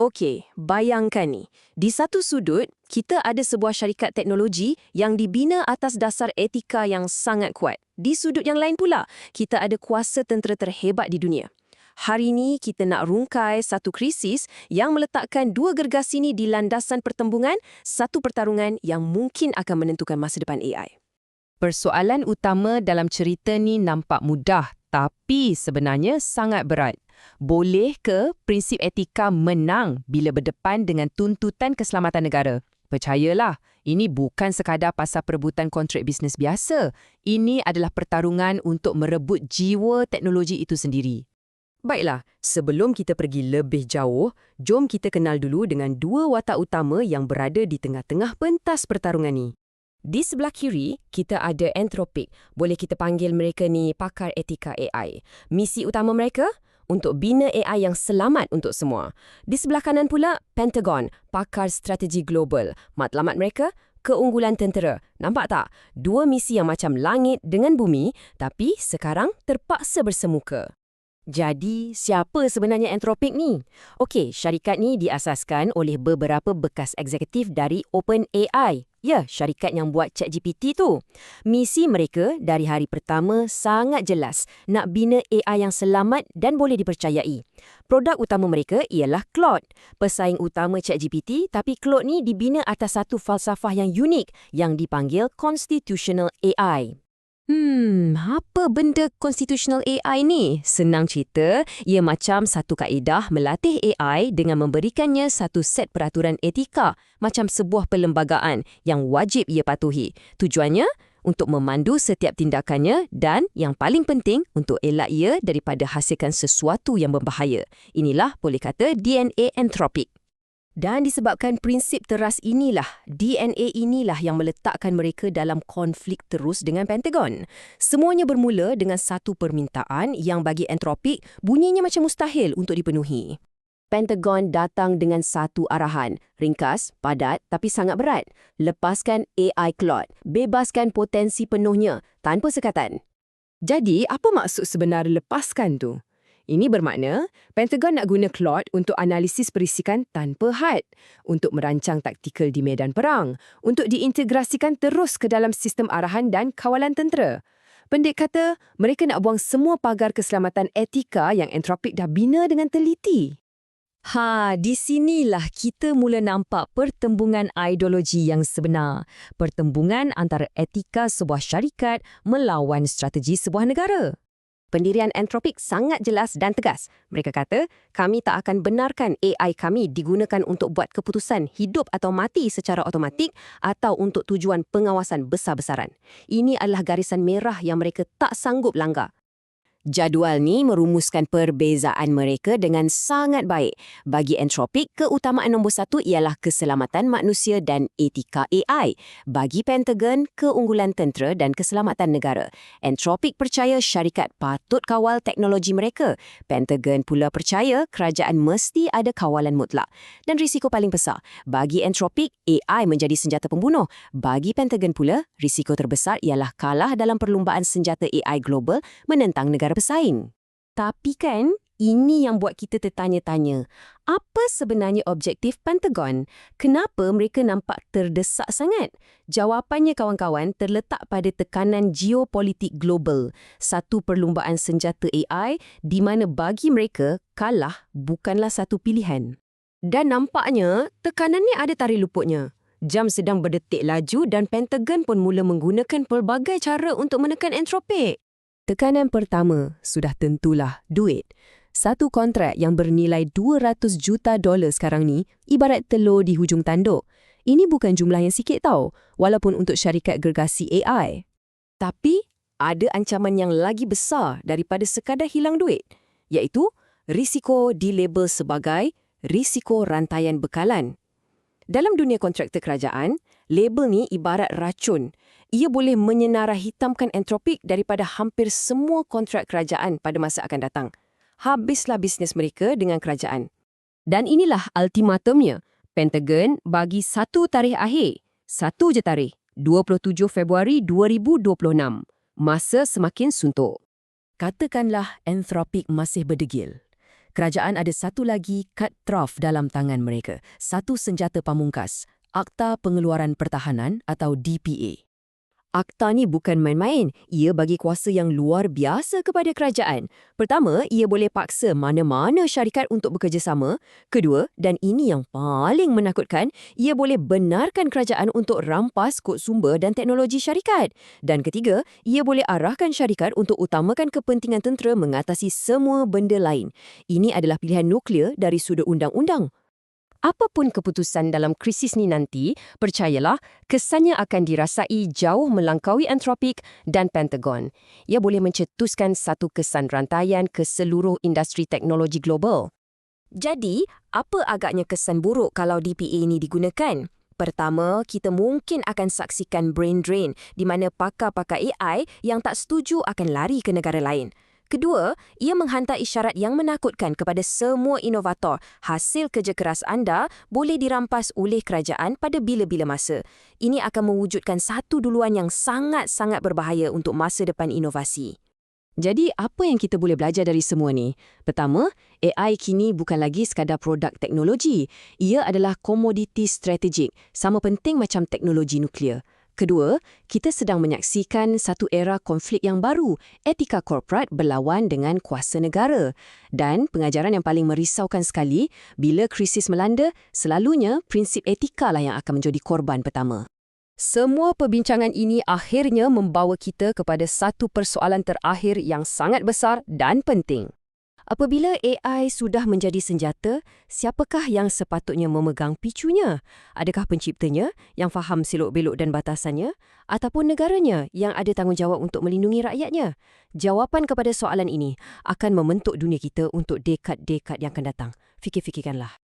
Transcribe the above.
Okey, bayangkan ni. Di satu sudut, kita ada sebuah syarikat teknologi yang dibina atas dasar etika yang sangat kuat. Di sudut yang lain pula, kita ada kuasa tentera terhebat di dunia. Hari ini kita nak rungkai satu krisis yang meletakkan dua gergasi ini di landasan pertembungan, satu pertarungan yang mungkin akan menentukan masa depan AI. Persoalan utama dalam cerita ni nampak mudah, tapi sebenarnya sangat berat. Boleh ke prinsip etika menang bila berdepan dengan tuntutan keselamatan negara? Percayalah, ini bukan sekadar pasal perebutan kontrak bisnes biasa. Ini adalah pertarungan untuk merebut jiwa teknologi itu sendiri. Baiklah, sebelum kita pergi lebih jauh, jom kita kenal dulu dengan dua watak utama yang berada di tengah-tengah pentas pertarungan ni. Di sebelah kiri, kita ada Anthropic. Boleh kita panggil mereka ni pakar etika AI. Misi utama mereka? Untuk bina AI yang selamat untuk semua. Di sebelah kanan pula, Pentagon, pakar strategi global. Matlamat mereka? Keunggulan tentera. Nampak tak? Dua misi yang macam langit dengan bumi, tapi sekarang terpaksa bersemuka. Jadi, siapa sebenarnya Anthropic ni? Okey, syarikat ni diasaskan oleh beberapa bekas eksekutif dari OpenAI. Ya, syarikat yang buat ChatGPT tu. Misi mereka dari hari pertama sangat jelas, nak bina AI yang selamat dan boleh dipercayai. Produk utama mereka ialah Claude, pesaing utama ChatGPT, tapi Claude ni dibina atas satu falsafah yang unik yang dipanggil Constitutional AI. Apa benda constitutional AI ni? Senang cerita, ia macam satu kaedah melatih AI dengan memberikannya satu set peraturan etika, macam sebuah perlembagaan yang wajib ia patuhi. Tujuannya untuk memandu setiap tindakannya dan yang paling penting untuk elak ia daripada hasilkan sesuatu yang berbahaya. Inilah boleh kata DNA Anthropic. Dan disebabkan prinsip teras inilah, DNA inilah yang meletakkan mereka dalam konflik terus dengan Pentagon. Semuanya bermula dengan satu permintaan yang bagi Anthropic bunyinya macam mustahil untuk dipenuhi. Pentagon datang dengan satu arahan, ringkas, padat tapi sangat berat. Lepaskan AI Claude, bebaskan potensi penuhnya tanpa sekatan. Jadi, apa maksud sebenar lepaskan tu? Ini bermakna, Pentagon nak guna Claude untuk analisis perisikan tanpa had, untuk merancang taktikal di medan perang, untuk diintegrasikan terus ke dalam sistem arahan dan kawalan tentera. Pendek kata, mereka nak buang semua pagar keselamatan etika yang Anthropic dah bina dengan teliti. Di sinilah kita mula nampak pertembungan ideologi yang sebenar. Pertembungan antara etika sebuah syarikat melawan strategi sebuah negara. Pendirian Anthropic sangat jelas dan tegas. Mereka kata, kami tak akan benarkan AI kami digunakan untuk buat keputusan hidup atau mati secara automatik atau untuk tujuan pengawasan besar-besaran. Ini adalah garisan merah yang mereka tak sanggup langgar. Jadual ni merumuskan perbezaan mereka dengan sangat baik. Bagi Anthropic, keutamaan nombor satu ialah keselamatan manusia dan etika AI. Bagi Pentagon, keunggulan tentera dan keselamatan negara. Anthropic percaya syarikat patut kawal teknologi mereka. Pentagon pula percaya kerajaan mesti ada kawalan mutlak. Dan risiko paling besar, bagi Anthropic, AI menjadi senjata pembunuh. Bagi Pentagon pula, risiko terbesar ialah kalah dalam perlumbaan senjata AI global menentang negara pesaing. Tapi kan, ini yang buat kita tertanya-tanya. Apa sebenarnya objektif Pentagon? Kenapa mereka nampak terdesak sangat? Jawapannya kawan-kawan terletak pada tekanan geopolitik global. Satu perlumbaan senjata AI di mana bagi mereka kalah bukanlah satu pilihan. Dan nampaknya tekanan ni ada tarik luputnya. Jam sedang berdetik laju dan Pentagon pun mula menggunakan pelbagai cara untuk menekan Anthropic. Tekanan pertama sudah tentulah duit. Satu kontrak yang bernilai $200 juta sekarang ni ibarat telur di hujung tanduk. Ini bukan jumlah yang sikit tau, walaupun untuk syarikat gergasi AI. Tapi ada ancaman yang lagi besar daripada sekadar hilang duit, iaitu risiko dilabel sebagai risiko rantaian bekalan. Dalam dunia kontraktor kerajaan, label ni ibarat racun. Ia boleh menyenarah hitamkan Anthropic daripada hampir semua kontrak kerajaan pada masa akan datang. Habislah bisnes mereka dengan kerajaan. Dan inilah ultimatumnya. Pentagon bagi satu tarikh akhir. Satu je tarikh, 27 Februari 2026. Masa semakin suntuk. Katakanlah Anthropic masih berdegil. Kerajaan ada satu lagi cutthroat dalam tangan mereka, satu senjata pamungkas, Akta Pengeluaran Pertahanan atau DPA. Akta ni bukan main-main, ia bagi kuasa yang luar biasa kepada kerajaan. Pertama, ia boleh paksa mana-mana syarikat untuk bekerjasama. Kedua, dan ini yang paling menakutkan, ia boleh benarkan kerajaan untuk rampas kod sumber dan teknologi syarikat. Dan ketiga, ia boleh arahkan syarikat untuk utamakan kepentingan tentera mengatasi semua benda lain. Ini adalah pilihan nuklear dari sudut undang-undang. Apapun keputusan dalam krisis ni nanti, percayalah, kesannya akan dirasai jauh melampaui Anthropic dan Pentagon. Ia boleh mencetuskan satu kesan rantaian ke seluruh industri teknologi global. Jadi, apa agaknya kesan buruk kalau DPA ini digunakan? Pertama, kita mungkin akan saksikan brain drain di mana pakar-pakar AI yang tak setuju akan lari ke negara lain. Kedua, ia menghantar isyarat yang menakutkan kepada semua inovator. Hasil kerja keras anda boleh dirampas oleh kerajaan pada bila-bila masa. Ini akan mewujudkan satu duluan yang sangat-sangat berbahaya untuk masa depan inovasi. Jadi, apa yang kita boleh belajar dari semua ni? Pertama, AI kini bukan lagi sekadar produk teknologi. Ia adalah komoditi strategik, sama penting macam teknologi nuklear. Kedua, kita sedang menyaksikan satu era konflik yang baru, etika korporat berlawan dengan kuasa negara. Dan pengajaran yang paling merisaukan sekali, bila krisis melanda, selalunya prinsip etika lah yang akan menjadi korban pertama. Semua perbincangan ini akhirnya membawa kita kepada satu persoalan terakhir yang sangat besar dan penting. Apabila AI sudah menjadi senjata, siapakah yang sepatutnya memegang picunya? Adakah penciptanya yang faham selok-belok dan batasannya? Ataupun negaranya yang ada tanggungjawab untuk melindungi rakyatnya? Jawapan kepada soalan ini akan membentuk dunia kita untuk dekad-dekad yang akan datang. Fikir-fikirkanlah.